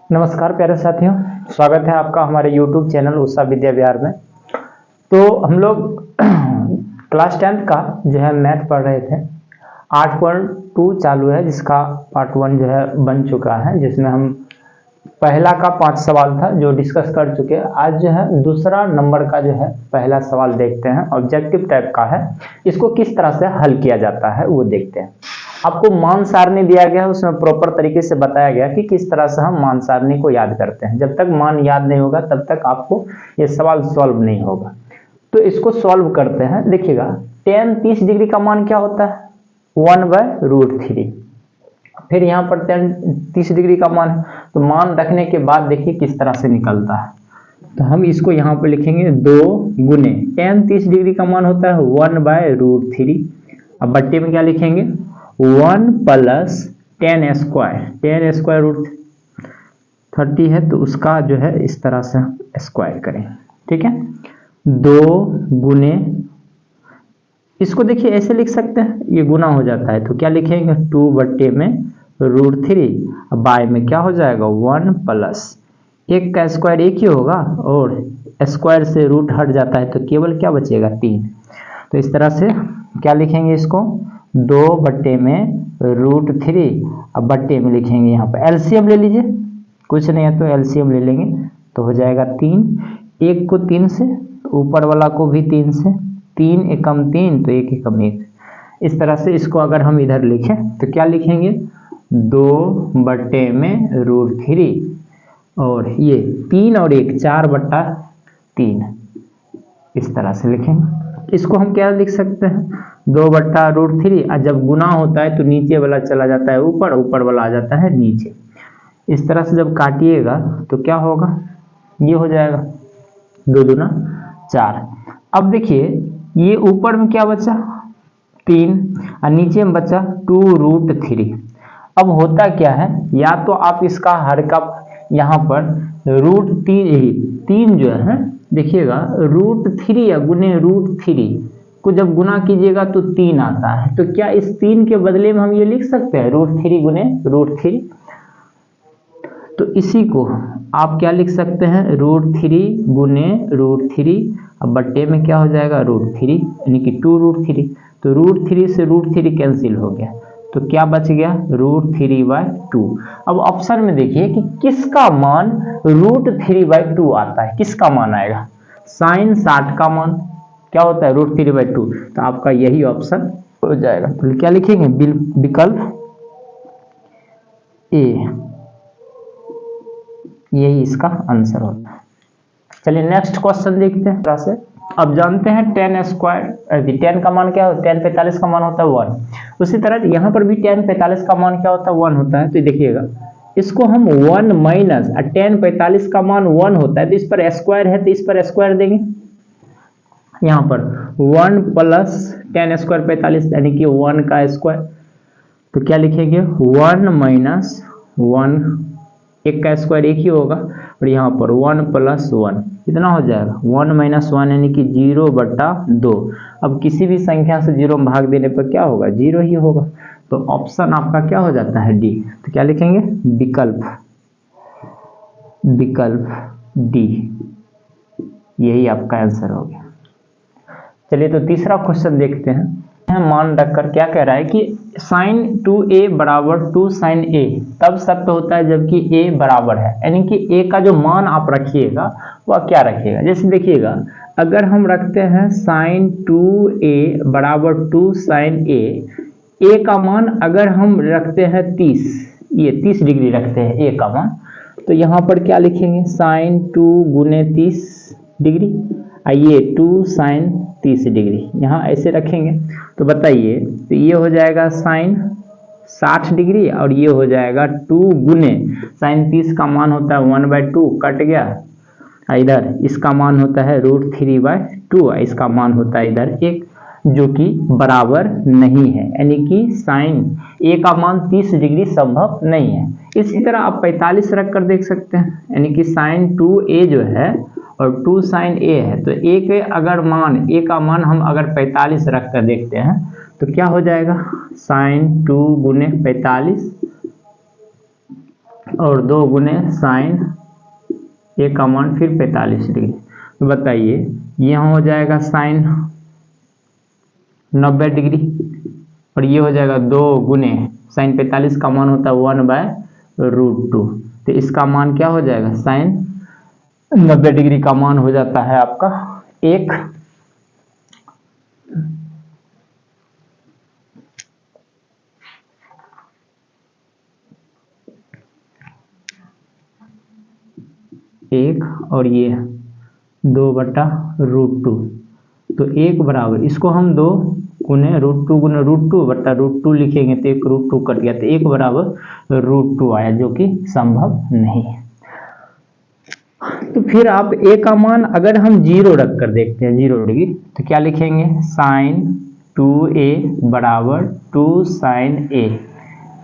नमस्कार प्यारे साथियों, स्वागत है आपका हमारे YouTube चैनल उषा विद्या विहार में। तो हम लोग क्लास 10th का जो है मैथ पढ़ रहे थे। 8.2 चालू है, जिसका पार्ट 1 जो है बन चुका है, जिसमें हम पहला का 5 सवाल था जो डिस्कस कर चुके हैं। आज जो है दूसरा नंबर का जो है पहला सवाल देखते हैं। ऑब्जेक्टिव टाइप का है, इसको किस तरह से हल किया जाता है वो देखते हैं। आपको मान सारणी दिया गया है, उसमें प्रॉपर तरीके से बताया गया कि किस तरह से हम मान सारणी को याद करते हैं। जब तक मान याद नहीं होगा तब तक आपको ये सवाल सॉल्व नहीं होगा। तो इसको सॉल्व करते हैं। देखिएगा, tan 30 डिग्री का मान क्या होता है? 1/√3। फिर यहाँ पर tan 30 डिग्री का मान है, तो मान रखने के बाद देखिए किस तरह से निकलता है। तो हम इसको यहाँ पर लिखेंगे 2 गुने tan 30 डिग्री का मान होता है 1/√3। अब बट्टे में क्या लिखेंगे? 1 + tan स्क्वायर। tan स्क्वायर √30 है, तो उसका जो है इस तरह से स्क्वायर करें। ठीक है, 2 गुने, इसको देखिए ऐसे लिख सकते हैं, ये गुना हो जाता है तो क्या लिखेंगे? 2/√3। बाय में क्या हो जाएगा? 1 + 1 का स्क्वायर 1 ही होगा, और स्क्वायर से रूट हट जाता है तो केवल क्या बचेगा? 3। तो इस तरह से क्या लिखेंगे इसको? 2/√3। अब बट्टे में लिखेंगे, यहाँ पर एलसीएम ले लीजिए, कुछ नहीं है तो एलसीएम ले लेंगे तो हो जाएगा 3। 1 को 3 से, ऊपर वाला को भी 3 से, 3 एकम 3 तो 1 एकम 1। इस तरह से इसको अगर हम इधर लिखें तो क्या लिखेंगे? 2/√3, और ये 3 और 1 4/3, इस तरह से लिखेंगे। इसको हम क्या लिख सकते हैं? 2/√3। जब गुना होता है तो नीचे वाला चला जाता है ऊपर, ऊपर वाला आ जाता है नीचे। इस तरह से जब काटिएगा तो क्या होगा? ये हो जाएगा 2 दूना 4। अब देखिए, ये ऊपर में क्या बचा? 3, और नीचे में बचा 2√3। अब होता क्या है, या तो आप इसका हर का यहाँ पर √3 जो है, देखिएगा √3 या गुने √3 को जब गुना कीजिएगा तो 3 आता है। तो क्या इस 3 के बदले में हम ये लिख सकते हैं √3 गुने √3? तो इसी को आप क्या लिख सकते हैं? √3 गुने √3। अब बट्टे में क्या हो जाएगा? √3, यानी कि 2√3। तो √3 से √3 कैंसिल हो गया, तो क्या बच गया? √3/2। अब ऑप्शन में देखिए कि किसका मान √3/2 आता है। किसका मान आएगा? sin 60 का मान क्या होता है? √3/2। तो आपका यही ऑप्शन हो जाएगा। तो क्या लिखेंगे? विकल्प ए, यही इसका आंसर होता है। चलिए नेक्स्ट क्वेश्चन देखते हैं। से अब जानते हैं tan स्क्वायर, tan का मान क्या होता है? tan 45 का मान होता है 1। उसी तरह यहाँ पर भी tan 45 का मान क्या होता है? 1 होता है। तो देखिएगा, इसको हम 1 माइनस, tan 45 का मान 1 होता है तो इस पर स्क्वायर है तो इस पर स्क्वायर देंगे। यहाँ पर 1 + tan स्क्वायर 45, यानी कि 1 का स्क्वायर। तो क्या लिखेंगे? 1 माइनस 1, 1 का स्क्वायर 1 ही होगा, और यहाँ पर 1 + 1 कितना हो जाएगा? 1 - 1, यानी कि 0/2। अब किसी भी संख्या से 0 में भाग देने पर क्या होगा? 0 ही होगा। तो ऑप्शन आपका क्या हो जाता है? डी। तो क्या लिखेंगे? विकल्प डी, यही आपका आंसर हो गया। चलिए तो तीसरा क्वेश्चन देखते हैं। मान रखकर क्या कह रहा है कि sin 2a = 2 sin a तब सत्य होता है जबकि a बराबर है, यानी कि a का जो मान आप रखिएगा वह क्या रखिएगा। जैसे देखिएगा, अगर हम रखते हैं sin 2a = 2 sin a, a का मान अगर हम रखते हैं 30, ये 30 डिग्री रखते हैं a का मान, तो यहाँ पर क्या लिखेंगे? sin 2 गुने 30 डिग्री, ये 2 sin 30 डिग्री यहाँ ऐसे रखेंगे। तो बताइए, तो ये हो जाएगा sin 60 डिग्री, और ये हो जाएगा 2 गुने sin 30 का मान होता है 1/2, कट गया। इधर इसका मान होता है √3/2, इसका मान होता है इधर 1, जो कि बराबर नहीं है, यानी कि sin a का मान 30 डिग्री संभव नहीं है। इसी तरह आप 45 रख कर देख सकते हैं, यानी कि sin 2a जो है और 2 sin a है, तो a के अगर मान, a का मान हम अगर 45 रख कर देखते हैं तो क्या हो जाएगा? sin 2 गुने 45 और 2 गुने साइन ए का मान फिर 45 डिग्री। तो बताइए यहाँ हो जाएगा साइन 90 डिग्री और ये हो जाएगा 2 गुने साइन 45 का मान होता है 1/√2। तो इसका मान क्या हो जाएगा, साइन 90 डिग्री का मान हो जाता है आपका 1। और ये 2/√2। तो 1 बराबर, इसको हम 2 गुने √2 लिखेंगे तो 1 √2 कट गया, तो 1 बराबर √2 आया, जो कि संभव नहीं है। तो फिर आप a का मान अगर हम 0 रख कर देखते हैं 0 डिग्री, तो क्या लिखेंगे, साइन 2a बराबर 2 साइन a।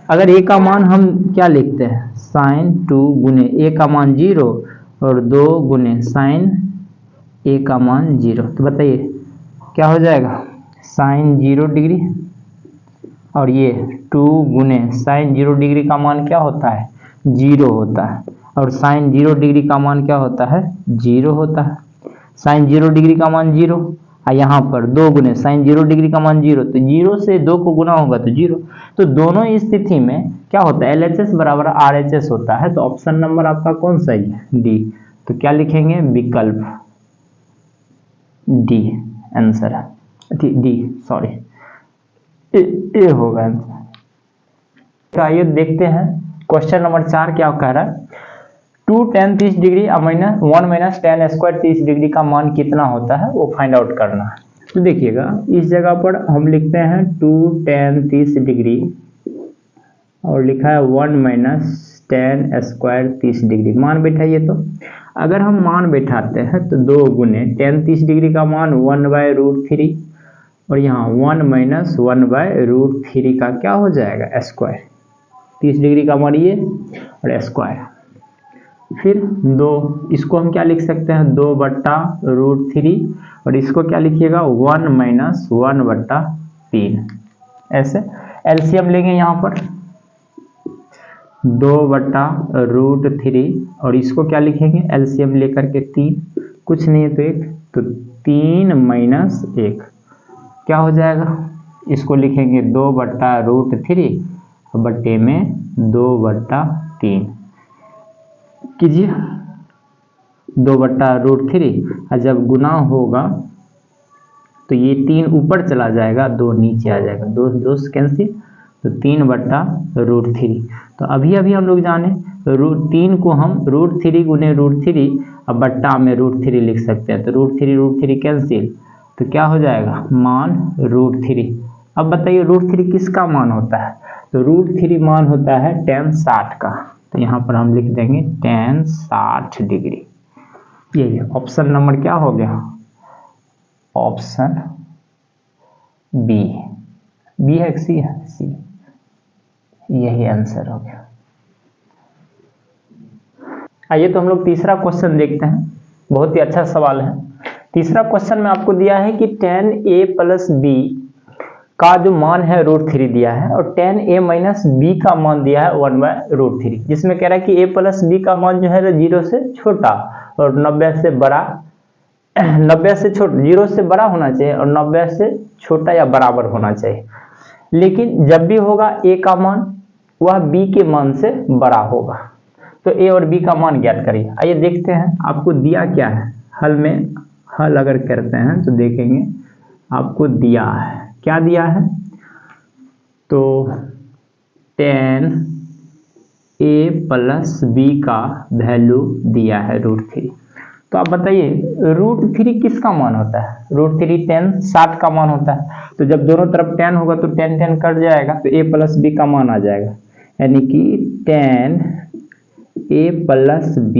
अगर a का मान हम क्या लिखते हैं, साइन 2 गुने a का मान 0 और 2 गुने साइन a का मान 0। तो बताइए क्या हो जाएगा, साइन 0 डिग्री और ये 2 गुने साइन 0 डिग्री का मान क्या होता है, 0 होता है, और साइन 0 डिग्री का मान क्या होता है, 0 होता है। साइन 0 डिग्री का मान 0 और यहाँ पर 2 गुने साइन 0 डिग्री का मान 0, तो 0 से 2 को गुना होगा तो 0। तो दोनों स्थिति में क्या होता है, LHS बराबर RHS होता है। तो ऑप्शन नंबर आपका कौन सा है, डी। तो क्या लिखेंगे, विकल्प डी आंसर है, डी सॉरी ए होगा आंसर। तो आइए देखते हैं क्वेश्चन नंबर 4 क्या कह रहा है, 2 tan 30 degree 1 - tan square 30 degree का मान कितना होता है वो फाइंड आउट करना है। तो देखिएगा इस जगह पर हम लिखते हैं 2 tan 30 डिग्री और लिखा है 1 - tan स्क्वायर 30 डिग्री, मान बैठाइए। तो अगर हम मान बैठाते हैं तो 2 गुने tan 30 डिग्री का मान 1/√3 और यहाँ 1 - 1/√3 का क्या हो जाएगा, स्क्वायर। 30 डिग्री का मान ये और स्क्वायर, फिर 2, इसको हम क्या लिख सकते हैं, 2/√3 और इसको क्या लिखिएगा, 1 - 1/3। ऐसे एलसीएम लेंगे यहाँ पर 2/√3 और इसको क्या लिखेंगे, एलसीएम लेकर के 3, कुछ नहीं है तो 1, तो 3 - 1 क्या हो जाएगा, इसको लिखेंगे 2/√3 बट्टे में 2/3 कीजिए, 2/√3 और जब गुना होगा तो ये 3 ऊपर चला जाएगा, 2 नीचे आ जाएगा, 2 कैंसिल, तो 3/√3। तो अभी हम लोग जाने 3 को हम √3 गुने √3 अब बट्टा में √3 लिख सकते हैं, तो √3 कैंसिल, तो क्या हो जाएगा, मान √3। अब बताइए √3 किसका मान होता है, तो √3 मान होता है tan 60 का। तो यहाँ पर हम लिख देंगे tan 60 डिग्री। ये ऑप्शन नंबर क्या हो गया, ऑप्शन बी है, सी है, सी, यही आंसर हो गया। आइए तो हम लोग तीसरा क्वेश्चन देखते हैं, बहुत ही अच्छा सवाल है। तीसरा क्वेश्चन में आपको दिया है कि tan a + b का जो मान है √3 दिया है और tan a - b का मान दिया है 1/√3, जिसमें कह रहा है कि a + b का मान जो है 0 से छोटा और 90 से बड़ा, 0 से बड़ा होना चाहिए और 90 से छोटा या बराबर होना चाहिए। लेकिन जब भी होगा a का मान वह b के मान से बड़ा होगा। तो a और b का मान ज्ञात करिए। आइए देखते हैं आपको दिया क्या है, हल अगर करते हैं तो देखेंगे आपको दिया है, क्या दिया है, तो tan a + b का वैल्यू दिया है √3। तो आप बताइए √3 किसका मान होता है, √3 tan 60 का मान होता है। तो जब दोनों तरफ tan होगा तो tan कट जाएगा, तो a + b का मान आ जाएगा, यानी कि tan a + b।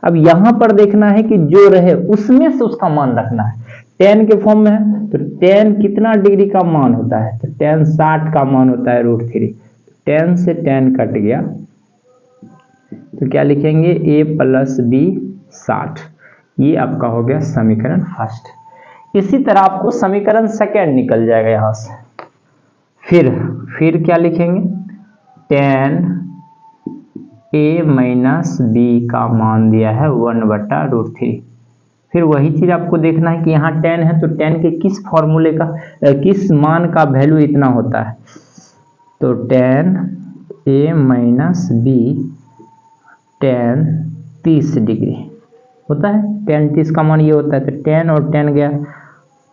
अब यहाँ पर देखना है कि जो रहे उसमें से उसका मान रखना है, tan के फॉर्म में है तो tan कितना डिग्री का मान होता है, तो tan 60 का मान होता है √3। tan से tan कट गया तो क्या लिखेंगे, a + b 60। ये आपका हो गया समीकरण फर्स्ट। इसी तरह आपको समीकरण सेकंड निकल जाएगा यहाँ से। फिर क्या लिखेंगे, tan a माइनस बी का मान दिया है 1/√3। फिर वही चीज आपको देखना है कि यहाँ tan है तो tan के किस फॉर्मूले का किस मान का वैल्यू इतना होता है। तो tan a minus b tan 30 degree होता है। tan 30 का मान ये होता है, तो tan और tan गया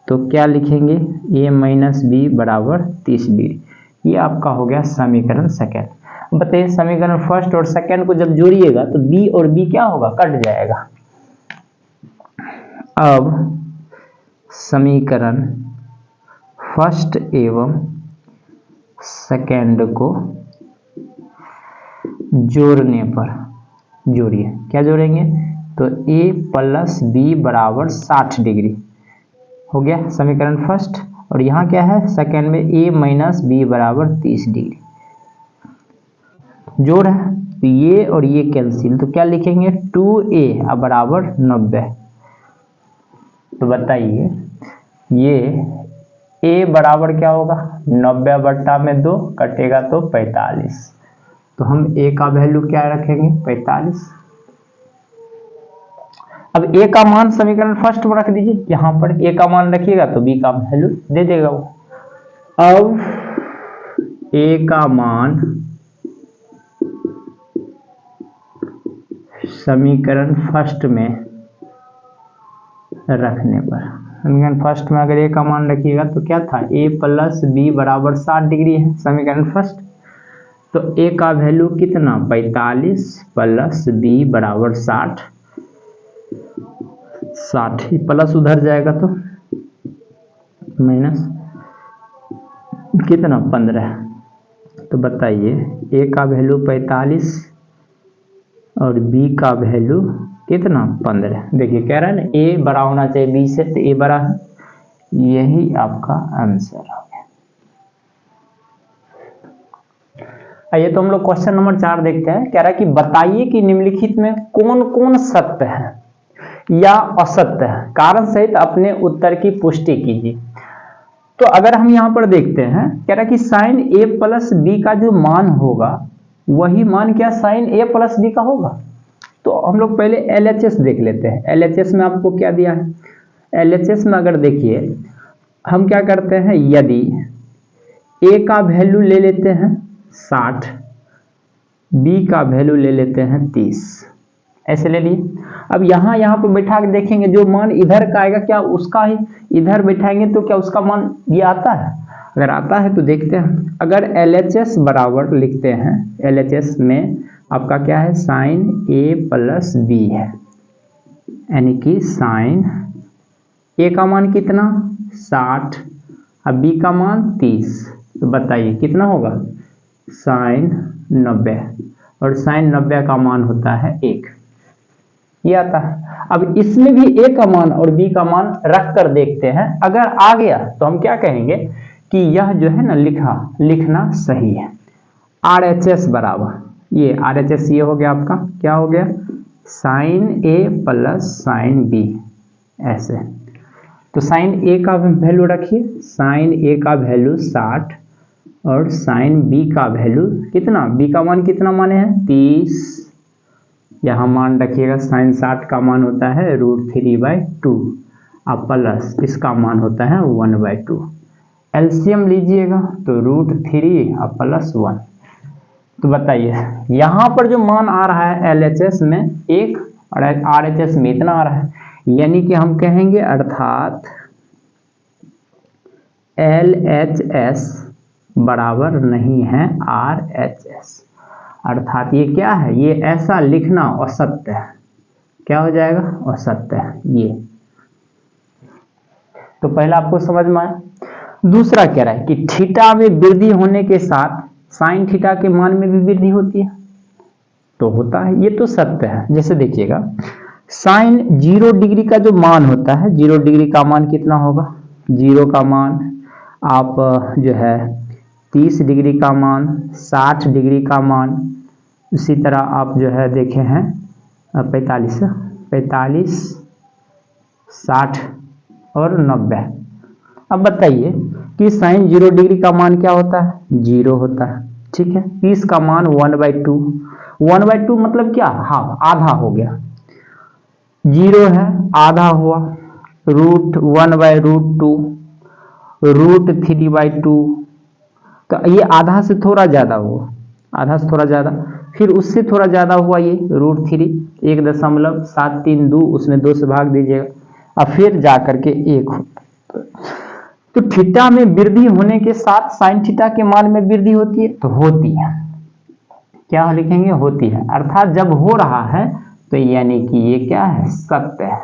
तो क्या लिखेंगे, a माइनस बी बराबर 30 डिग्री। ये आपका हो गया समीकरण सेकेंड। बताइए समीकरण फर्स्ट और सेकेंड को जब जोड़िएगा तो b और b क्या होगा, कट जाएगा। अब समीकरण फर्स्ट एवं सेकेंड को जोड़ने पर जोड़िए, क्या जोड़ेंगे, तो a प्लस बी बराबर 60 डिग्री हो गया समीकरण फर्स्ट। और यहाँ क्या है सेकेंड में, a माइनस बी बराबर 30 डिग्री जोड़ है, तो ये और ये कैंसिल, तो क्या लिखेंगे 2a बराबर 90। तो बताइए ये a बराबर क्या होगा, 90/2 कटेगा तो 45। तो हम a का वैल्यू क्या रखेंगे, 45। अब a का मान समीकरण फर्स्ट में रख दीजिए, यहाँ पर a का मान रखिएगा तो b का वैल्यू दे देगा वो। अब a का मान समीकरण फर्स्ट में रखने पर, समीकरण फर्स्ट में अगर a का मान रखिएगा तो क्या था, a प्लस बी बराबर 60 डिग्री है समीकरण फर्स्ट। तो a का वैल्यू कितना, 45 प्लस b बराबर 60 प्लस उधर जाएगा तो माइनस कितना 15। तो बताइए a का वैल्यू 45 और b का वैल्यू कितना 15। देखिए कह रहा है ना a बड़ा होना चाहिए b से, तो a बड़ा है, यही आपका आंसर हो गया। आइए तो हम लोग क्वेश्चन नंबर 4 देखते हैं। कह रहा है कि बताइए कि निम्नलिखित में कौन कौन सत्य है या असत्य है, कारण सहित अपने उत्तर की पुष्टि कीजिए। तो अगर हम यहाँ पर देखते हैं, कह रहा है कि साइन a प्लस बी का जो मान होगा वही मान क्या साइन a प्लस बी का होगा। तो हम लोग पहले LHS देख लेते हैं। LHS में आपको क्या दिया है, LHS में अगर देखिए हम क्या करते हैं, यदि a का वैल्यू ले लेते हैं 60, b का वैल्यू ले लेते हैं 30, ऐसे ले लिए। अब यहाँ पर बैठा के देखेंगे जो मान इधर का आएगा क्या उसका ही इधर बैठाएंगे तो क्या उसका मान ये आता है। अगर आता है तो देखते हैं। अगर LHS बराबर लिखते हैं, LHS में आपका क्या है साइन a प्लस बी है, यानी कि साइन a का मान कितना 60 और b का मान 30। तो बताइए कितना होगा, साइन 90, और साइन 90 का मान होता है 1, ये आता है। अब इसमें भी a का मान और b का मान रख कर देखते हैं, अगर आ गया तो हम क्या कहेंगे कि यह जो है ना लिखना सही है। RHS बराबर ये RHS ये हो गया आपका, क्या हो गया sine a plus sine b, ऐसे। तो साइन a का वैल्यू रखिए, साइन a का वैल्यू 60 और साइन b का वैल्यू कितना, b का मान कितना माने हैं 30, यहाँ मान रखिएगा साइन 60 का मान होता है √3/2 और प्लस इसका मान होता है 1/2। एलसीएम लीजिएगा तो √3 और प्लस 1। तो बताइए यहाँ पर जो मान आ रहा है LHS में 1 और RHS में इतना आ रहा है, यानी कि हम कहेंगे अर्थात LHS बराबर नहीं है RHS, अर्थात ये क्या है, ये ऐसा लिखना असत्य है। क्या हो जाएगा, असत्य है ये। तो पहला आपको समझ में आया। दूसरा कह रहा है कि थीटा में वृद्धि होने के साथ साइन थीटा के मान में भी वृद्धि होती है, तो होता है, ये तो सत्य है। जैसे देखिएगा साइन 0 डिग्री का जो मान होता है, 0 डिग्री का मान कितना होगा, 0 का मान आप जो है 30 डिग्री का मान, 60 डिग्री का मान, इसी तरह आप जो है देखे हैं 45, 60 और 90। अब बताइए कि साइन 0 डिग्री का मान क्या होता है, 0 होता है, ठीक है। 30 का मान 1/2 1/2 मतलब क्या, हाफ, आधा हो गया। 0 है, आधा हुआ, √1/√2, √3/2, तो ये आधा से थोड़ा ज्यादा हुआ, आधा से थोड़ा ज्यादा, फिर उससे थोड़ा ज्यादा हुआ ये √3, 1.732, उसमें 2 से भाग दीजिएगा, और फिर जाकर के 1 हो। तो थीटा में वृद्धि होने के साथ साइन थीटा के मान में वृद्धि होती है, तो होती है, क्या लिखेंगे, होती है, अर्थात जब हो रहा है तो यानी कि ये क्या है, सत्य है।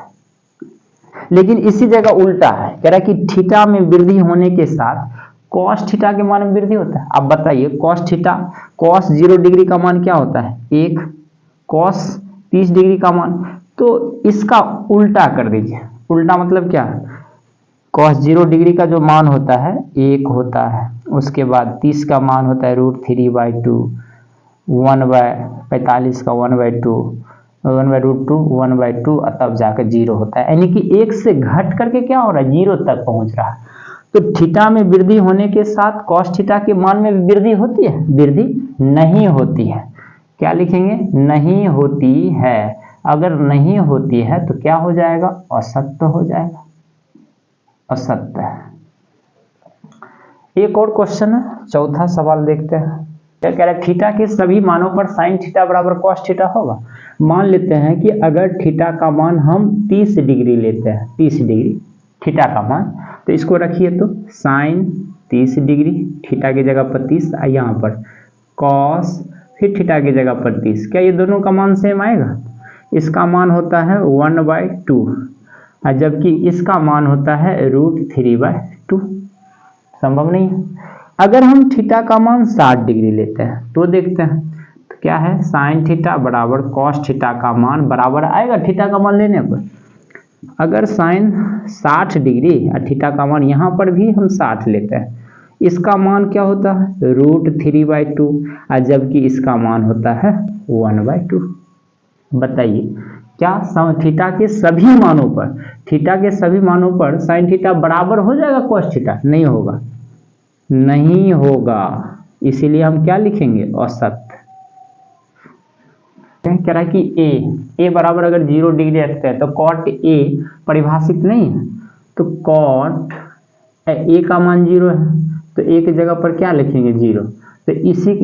लेकिन इसी जगह उल्टा है, कह रहा है कि थीटा में वृद्धि होने के साथ कॉस थीटा के मान में वृद्धि होता है। अब बताइए कॉस थीटा, कॉस 0 डिग्री का मान क्या होता है, 1, कॉस 30 डिग्री का मान, तो इसका उल्टा कर दीजिए। उल्टा मतलब क्या, कॉस 0 डिग्री का जो मान होता है 1 होता है, उसके बाद 30 का मान होता है √3/2, 1/45 का 1/2, 1/√2, 1/2, तब जाकर 0 होता है, यानी कि 1 से घट करके क्या हो रहा है, 0 तक पहुंच रहा है। तो थीटा में वृद्धि होने के साथ कॉस थीटा के मान में वृद्धि होती है, वृद्धि नहीं होती है। क्या लिखेंगे, नहीं होती है। अगर नहीं होती है तो क्या हो जाएगा, असत्य हो जाएगा, असत्य है। एक और क्वेश्चन है, चौथा सवाल देखते हैं। क्या कह रहा है, थीटा के सभी मानों पर साइन थीटा बराबर कॉस थीटा होगा। मान लेते हैं कि अगर थीटा का मान हम 30 डिग्री लेते हैं, 30 डिग्री थीटा का मान, तो इसको रखिए तो साइन 30 डिग्री, थीटा की जगह पर 30, यहाँ पर कॉस, फिर थीटा की जगह पर 30, क्या ये दोनों का मान सेम आएगा। इसका मान होता है 1/2, जबकि इसका मान होता है √3/2, संभव नहीं है। अगर हम थीटा का मान 60 डिग्री लेते हैं तो देखते हैं, तो क्या है, साइन थीटा बराबर कॉस थीटा का मान बराबर आएगा थीटा का मान लेने पर। अगर साइन 60 डिग्री और थीटा का मान यहाँ पर भी हम 60 लेते हैं, इसका मान क्या होता है, √3/2, और जबकि इसका मान होता है 1/2। बताइए क्या थीटा के सभी मानों पर, थीटा के सभी मानों पर साइन थीटा बराबर हो जाएगा कॉस थीटा, नहीं होगा, नहीं होगा, इसीलिए हम क्या लिखेंगे, असत्य। कह रहा है कि ए बराबर अगर 0 डिग्री रखते हैं तो कॉट ए परिभाषित नहीं है, तो कॉट ए का मान 0 है, तो ए की जगह पर क्या लिखेंगे, 0, तो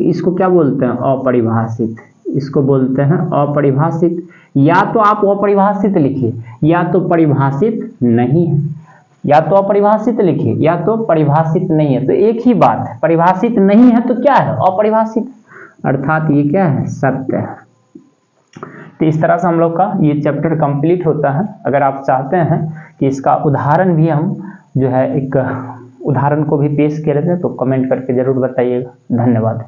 इसको क्या बोलते हैं, अपरिभाषित, इसको बोलते हैं अपरिभाषित। या तो आप अपरिभाषित लिखिए, या तो परिभाषित नहीं है, या तो अपरिभाषित लिखिए, या तो परिभाषित नहीं है, तो एक ही बात है, परिभाषित नहीं है तो क्या है, अपरिभाषित, अर्थात ये क्या है, सत्य है। तो इस तरह से हम लोग का ये चैप्टर कंप्लीट होता है। अगर आप चाहते हैं कि इसका उदाहरण भी हम जो है एक उदाहरण को भी पेश कर रहे थे तो कमेंट करके जरूर बताइएगा। धन्यवाद।